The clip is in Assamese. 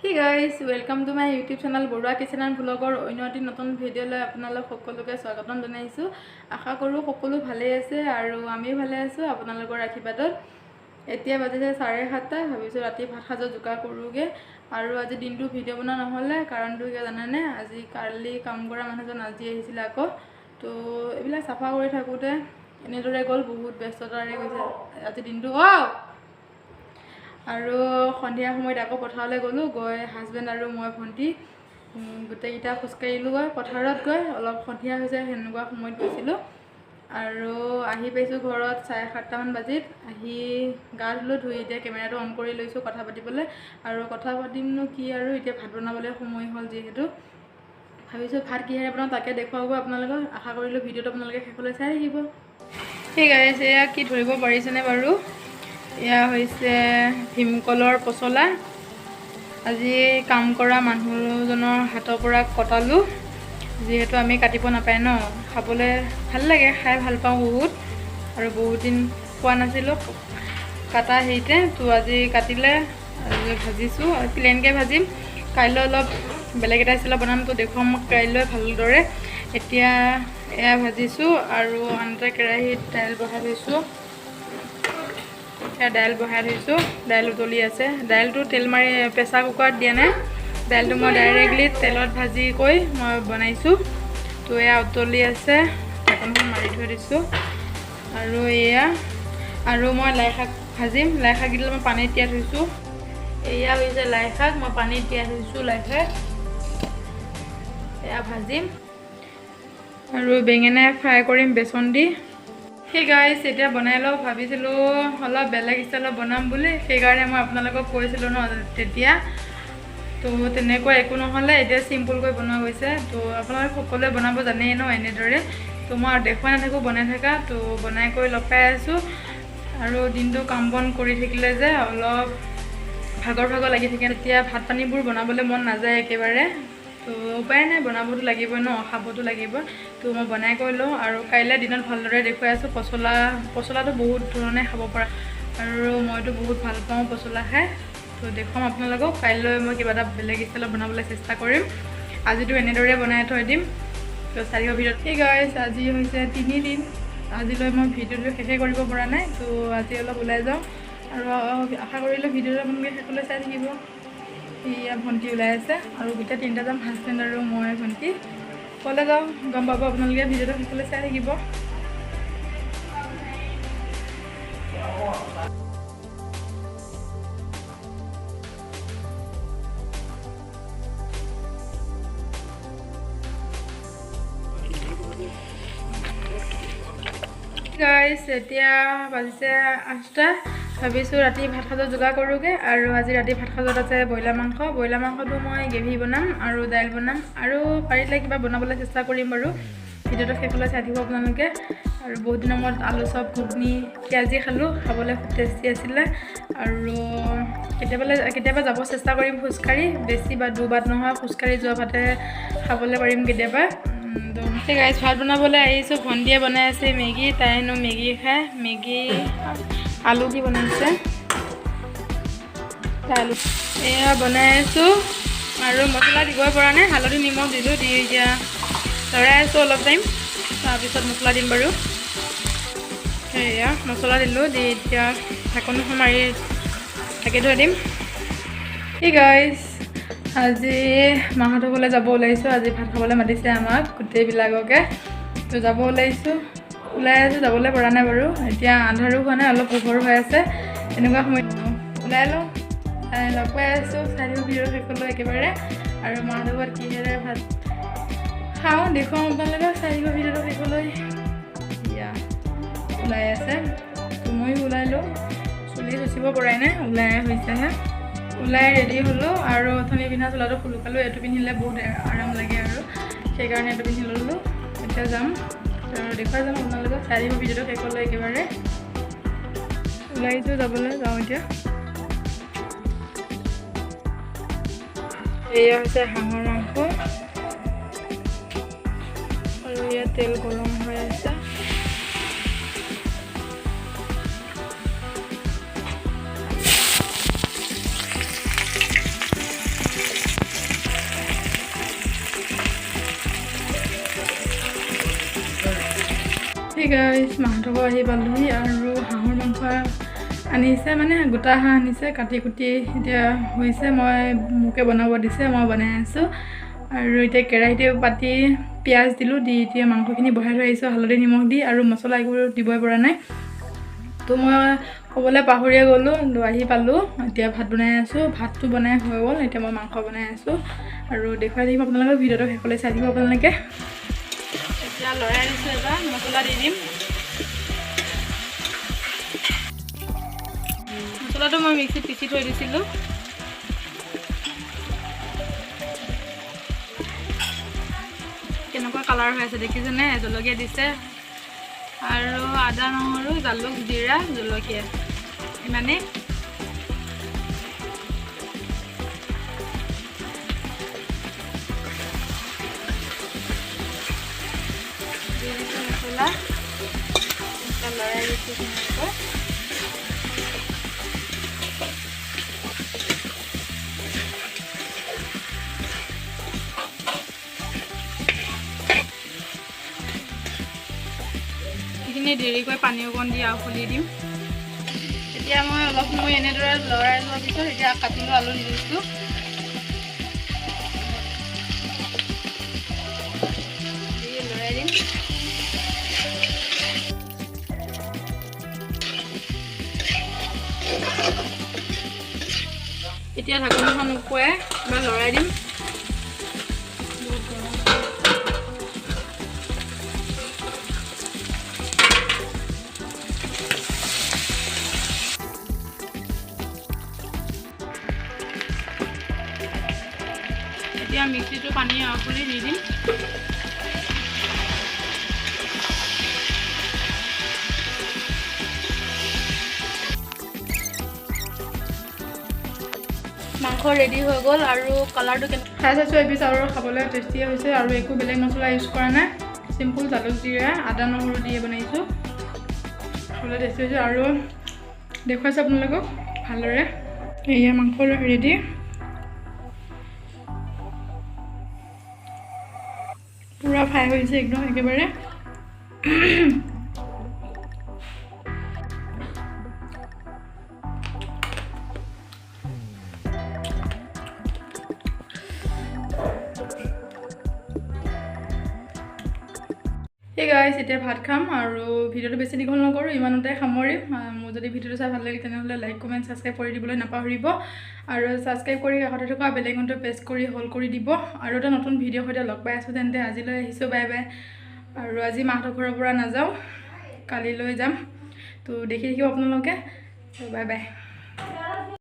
Hey guys, welcome to my YouTube channel Borua Kitchen and Vlogger অন্য এটি নতুন ভিডিও লৈ আপোনালোক সকলোকে স্বাগতম জনাইছো। আশা কৰো সকলো ভালে আছে আৰু আমি ভালে আছো আপোনালোকৰ আশীৰ্বাদত। এতিয়া বাজিছে 7:30 ভাবিছো ৰাতি ভাত খাজ জুকা কৰোগে আৰু আজি দিনটো ভিডিও বনা নহলে কাৰণটো কি জানানে আজি কালি কাম কৰা মানুহজন আজি আহিছিল আকৌ তো এবিলা সাফা কৰি থাকোতে এনেদৰে গল বহুত ব্যস্ততাৰে গৈছে আজি দিনটো আৰু সন্ধিয়া সময়ত আকৌ পথাৰলৈ গলো গৈ হাজবেণ্ড আৰু মই ভন্টি গোটেইটা খোজকাঢ়িলো গৈ পথাৰত গৈ অলপ সন্ধিয়া হৈছে হেনেকুৱা সময়ত গৈছিলো আৰু আহি পাইছো ঘৰত 7:30 মান বাজিত আহি গা ধুই এতিয়া কেমেৰাটো অন কৰি লৈছো কথা পাতিবলৈ আৰু কথা পাতিমনো কি আৰু এতিয়া ভাত বনাবলৈ সময় হ'ল যেহেতু ভাবিছো ভাত কিহেৰে বনাও তাকে দেখুৱাব আপোনালোকক আশা কৰিলো ভিডিওটো আপোনালোকে শেষলৈ চাই থাকিব ঠিক আছে এয়া কি ধৰিব পাৰিছেনে বাৰু এয়া হৈছে ভীমকলৰ পচলা আজি কাম কৰা মানুহজনৰ হাতৰ পৰা কটালো যেহেতু আমি কাটিব নাপায় ন খাবলৈ ভাল লাগে খাই ভাল পাওঁ বহুত আৰু বহুত দিন খোৱা নাছিলো কাটা হেইতে তো আজি কাটিলে আজি ভাজিছো প্লেনকে ভাজিম কাইলৈ অলপ বেলেগ এটা ষ্টাইলত বনাম তো দেখুৱাম কাইলৈ ভালদৰে এতিয়া এয়া ভাজিছো আৰু আনটা কেৰাহীত তেল বহাই দিছো দাইল বহাই দিছো দাইল উতলি আছে দাইলটো তেল মাৰি প্ৰেছাৰ কুকাৰত দিয়া নাই দাইলটো মই ডাইৰেক্টলি তেলত ভাজি কৈ মই বনাইছো তো এয়া উতলি আছে ঢাকনখন মাৰি থৈ দিছো আৰু এয়া আৰু মই লাই শাক ভাজিম লাই শাক দিলে মই পানীত তিয়াই থৈছো এয়া হৈছে লাই শাক মই পানীত তিয়াই থৈছো লাই শাক এয়া ভাজিম আৰু বেঙেনা ফ্ৰাই কৰিম বেচন দি Hey guys, এতিয়া বনাই লও ভাবিছিলো অলপ বেলেগ ষ্টাইলত বনাম বুলি সেই কাৰণে মই আপোনালোকক কৈছিলো ন তেতিয়া তো তেনেকৈ একো নহলে এতিয়া সিম্পল কৈ বনোৱা হৈছে তো আপোনালোক সকলোৱে বনাব জানেই ন এনেদৰে তো মই দেখুৱাই নাথাকো বনাই থাকা তো বনাই কৈ লপাই আছো আৰু দিনটো কাম বন কৰি থাকিলে যে অলপ ভাগৰ লাগি থাকে তেতিয়া ভাত পানীবোৰ বনাবলৈ মন নাযায় একেবাৰে তো উপায় নাই বনাবতো লাগিব ন খাবতো লাগিব তো মই বনাই কৈ লওঁ আৰু কাইলৈ দিনত ভালদৰে দেখুৱাই আছো পচলাটো বহুত ধৰণে খাব পৰা আৰু মইতো বহুত ভাল পাওঁ পচলা খাই তো দেখুৱাম আপোনালোকক কাইলৈ মই কিবা এটা বেলেগ ষ্টাইলত বনাবলৈ চেষ্টা কৰিম আজিতো এনেদৰে বনাই থৈ দিম তো চাৰিও ভিডিঅ'ত হে গাইছ আজি হৈছে 3 দিন আজিলৈ মই ভিডিঅ'টো শেষে কৰিব পৰা নাই তো আজি অলপ ওলাই যাওঁ আৰু আশা কৰিলোঁ ভিডিঅ'টো আপোনালোকে শেষলৈ চাই থাকিব ইয়া ভন্টি ওলাই আছে আৰু গোটেই তিনিটা যাম হাজবেণ্ড আৰু মই ভন্টি কলে যাওঁ গম পাব আপোনালোকে ভিডিঅ'টো শেষলৈ চাই থাকিব গাইছ এতিয়া বাজিছে 8টা ভাবিছো ৰাতি ভাত খাজ যোগাৰ কৰোগে আৰু আজি ৰাতি ভাত খাজত আছে বইলাৰ মাংসটো মই গ্ৰেভি বনাম আৰু দাইল বনাম আৰু পাৰিলে কিবা বনাবলৈ চেষ্টা কৰিম বাৰু ভিডিঅ'টো শেষলৈ চাই থাকিব আপোনালোকে আৰু বহুত দিনৰ মূৰত আলু চপ ঘুগনি পিয়াজি খালোঁ খাবলৈ খুব টেষ্টি আছিলে আৰু কেতিয়াবা যাব চেষ্টা কৰিম খোজকাঢ়ি বেছি বা দুবাত নহয় খোজকাঢ়ি যোৱা ভাতে খাবলৈ পাৰিম কেতিয়াবা তো গাইছ ভাত বনাবলৈ আহিছোঁ ভণ্টিয়ে বনাই আছে মেগী তাই হেনো মেগী খায় মেগী আলু দি বনাইছে আলু এয়া বনাই আছোঁ আৰু মছলা দিবই পৰা নাই হালধি নিমখ দিলোঁ দি এতিয়া লৰাই আছোঁ অলপ টাইম তাৰপিছত মছলা দিম বাৰু সেয়া মছলা দিলোঁ দি এতিয়া ঢাকনখন মাৰি ঢাকি থৈ দিম ঠিক গাইছ আজি মাহঁতৰ ঘৰলৈ যাব ওলাইছোঁ আজি ভাত খাবলৈ মাতিছে আমাক গোটেইবিলাককে তো যাব ওলাই আছোঁ যাবলৈ পৰা নাই বাৰু এতিয়া আন্ধাৰো হোৱা নাই অলপ পোহৰ হৈ আছে এনেকুৱা সময়ত ওলাই লওঁ লগ পাই আছোঁ চাৰিও ভিডিঅ' শেষলৈ একেবাৰে আৰু মাহঁতৰ ঘৰত কিহেৰে ভাত খাওঁ দেখুৱাওঁ আপোনালোকক চাৰিও ভিডিঅ'টো শেষলৈ এতিয়া ওলাই আছে তো ময়ো ওলাই লওঁ চুলি চুচিব পৰাই নাই ওলাই হৈছেহে ওলাই ৰেডি হ'লোঁ আৰু অথনি পিন্ধা চোলাটো খুলুকালোঁ এইটো পিন্ধিলে বহুত আৰাম লাগে আৰু সেইকাৰণে এইটো পিন্ধি ল'লোঁ এতিয়া যাম আৰু দেখুৱাই যাম আপোনালোকক চাৰিও ভিডিঅ'টো শেষলৈ একেবাৰে ওলাইছোঁ যাবলৈ যাওঁ এতিয়া এয়া হৈছে হাঁহৰ মাংস আৰু ইয়াত তেল গৰম হৈ আছে গাইছ মাংস আহি পালোহি আৰু হাঁহৰ মাংস আনিছে মানে গোটা হাঁহ আনিছে কাটি কুটি এতিয়া হৈছে মই মোকে বনাব দিছে মই বনাই আছোঁ আৰু এতিয়া কেৰাহীতে পাতি পিঁয়াজ দিলোঁ দি এতিয়া মাংসখিনি বহাই থৈ আহিছোঁ হালধি নিমখ দি আৰু মছলা এইবোৰ দিবই পৰা নাই তো মই ক'বলৈ পাহৰিয়ে গ'লোঁ আহি পালোঁ এতিয়া ভাত বনাই আছোঁ ভাতটো বনাই হৈ গ'ল এতিয়া মই মাংস বনাই আছোঁ আৰু দেখুৱাই দিম আপোনালোকক ভিডিঅ'টো শেষলৈ চাই দিব আপোনালোকে এতিয়া লৰাই দিছোঁ এবাৰ মছলা দি দিম মছলাটো মই মিক্সিত পিচি থৈ দিছিলোঁ কেনেকুৱা কালাৰ হৈ আছে দেখিছেনে জলকীয়া দিছে আৰু আদা নহৰু জালুক জিৰা জলকীয়া ইমানেই মছলা লৰাই দিছোঁ ধুনীয়াকৈ এইখিনি দেৰিকৈ পানী অকণ দি আৰু খুলি দিম এতিয়া মই অলপ সময় এনেদৰে লৰাই লোৱাৰ পিছত এতিয়া কাটিলোঁ আলু দি দিছোঁ লৰাই দিম এতিয়া ঢাকনিখন উকুৱাই এবাৰ লৰাই দিম এতিয়া মিক্সিটো পানী আউলি দি দিম মাংস ৰেডি হৈ গ'ল আৰু কালাৰটো খাই চাইছোঁ এপিচ আৰু খাবলৈ টেষ্টিয়ে হৈছে আৰু একো বেলেগ মছলা ইউজ কৰা নাই চিম্পুল জালুক জিৰা আদা নহৰু দিয়ে বনাইছোঁ খাবলৈ টেষ্টি হৈছে আৰু দেখুৱাইছোঁ আপোনালোকক ভালদৰে এয়া মাংস ৰেডি পুৰা ফ্ৰাই হৈছে একদম একেবাৰে Hey guys, এতিয়া ভাত খাম আৰু ভিডিঅ'টো বেছি দীঘল নকৰোঁ ইমানতে সামৰিম মোৰ যদি ভিডিঅ'টো চাই ভাল লাগে তেনেহ'লে লাইক কমেণ্ট ছাবস্ক্ৰাইব কৰি দিবলৈ নাপাহৰিব আৰু ছাবস্ক্ৰাইব কৰি কাষতে থকা বেল আইকনটো প্ৰেছ কৰি হল কৰি দিব আৰু এটা নতুন ভিডিঅ'ৰ সৈতে লগ পাই আছোঁ তেন্তে আজিলৈ আহিছোঁ বাই বাই আৰু আজি মাহঁতৰ ঘৰৰ পৰা নাযাওঁ কালিলৈ যাম তো দেখি থাকিব আপোনালোকে বাই বাই